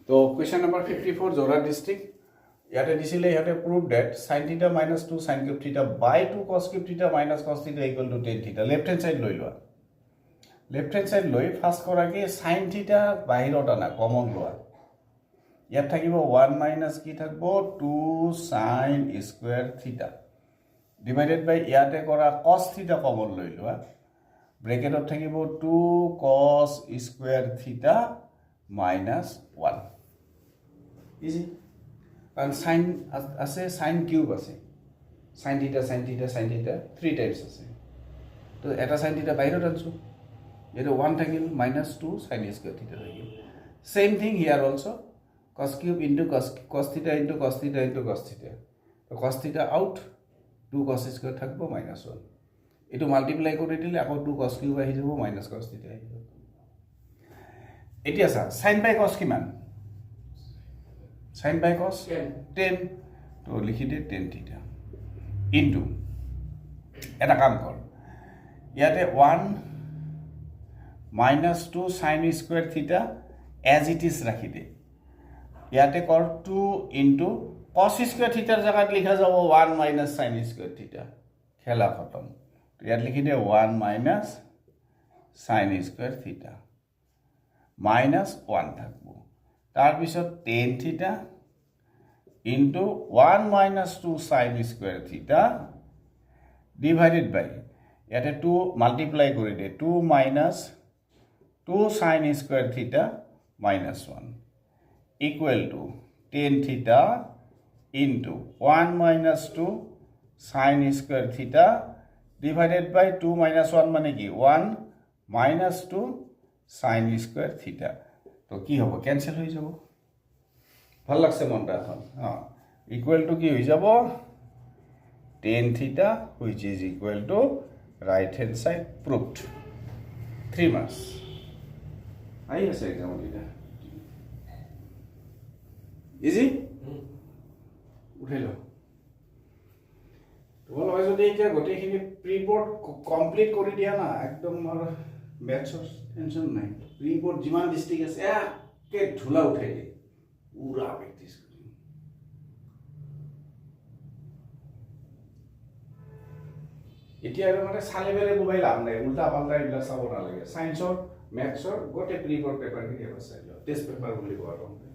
তো question number 54 Jorhat district ইয়াতে দিছিলে ইহঁতে prove that sin θ - 2 sin cube θ by 2 cos cube θ minus cos θ equal to tan θ left hand side লৈ লোৱা left hand side লৈ first কৰাকে sin θ বাহিৰত আনা কমন লোৱা ইয়াত থাকিব 1 minus কি থাকিব 2 sin স্কয়াৰ θ ডিভাইডেড বাই ইয়াতে কৰা cos θ কমন লৈ লোৱা ব্ৰেকেটত থাকিব 2 cos square θ minus 1 easy and sin আছে sin কিউব আছে sin θ sin θ sin θ 3 টাইমস আছে তো এটা sin θ বাহিৰত আনছো এটা 1 থাকিল -2 sin স্কয়াৰ θ থাকিল same thing here also cos cube into cos θ into cos θ into cos θ তো cos θ আউট 2 cos স্কয়ার থাকবো -1 এটো মাল্টিপ্লাই কৰি দিলে আকৌ 2 cos cube আহি যাব -cos θ আহি যাব এতিয়া সা sin by cos কিমান sin by cos 10 তো লিখি দে tan θ ইনটু এটা কাম কৰ ইয়াতে 1 -2 sin square θ as it is ৰাখি দে ইয়াতে কৰ 2 ইনটু cos স্কয়াৰ θ জায়গাত লিখা যাব 1 minus sin স্কয়াৰ θ খেলা খতম তো ইয়াত লিখি দে 1 minus sin স্কয়াৰ θ minus 1 থাকবো তার পিছত tan θ into 1 minus 2 sin square theta divided by ইয়াতে 2 multiply কৰি দে 2 minus 2 sin square theta minus 1 equal to tan theta into 1 minus 2 sin square theta divided by 2 minus 1 মানে কি 1 minus 2 sin square theta তো কি হ'ব ক্যান্সেল হৈ যাব ভাল লাগছে মনটা এখন ইকুয়াল টু কি হৈ যাব tan theta which is equal to right hand side proved 3 marks আই আছে এক্সাম এটা ইজি উঠাই ল তোমালোকে যদি এতিয়া গোটেইখিনি প্ৰি বোৰ্ড কমপ্লিট কৰি দিয়া না একদম আৰু মেথছৰ টেনশন নাই প্ৰি বোৰ্ড যিমান ডিস্ট্ৰিক্ট আছে একে ধুলা উঠাই দিয়ে পুৰা প্ৰেক্টিছ কৰিম এতিয়া আৰু মানে চালে বেলে মোবাইল লাভ নাই উল্টা পাল্টা এইবিলাক চাব নালাগে সায়েন্সৰ মেথছৰ গোটেই প্ৰি বোৰ্ড পেপাৰ খিনি আছে টেষ্ট পেপাৰ বুলি কোৱা হয়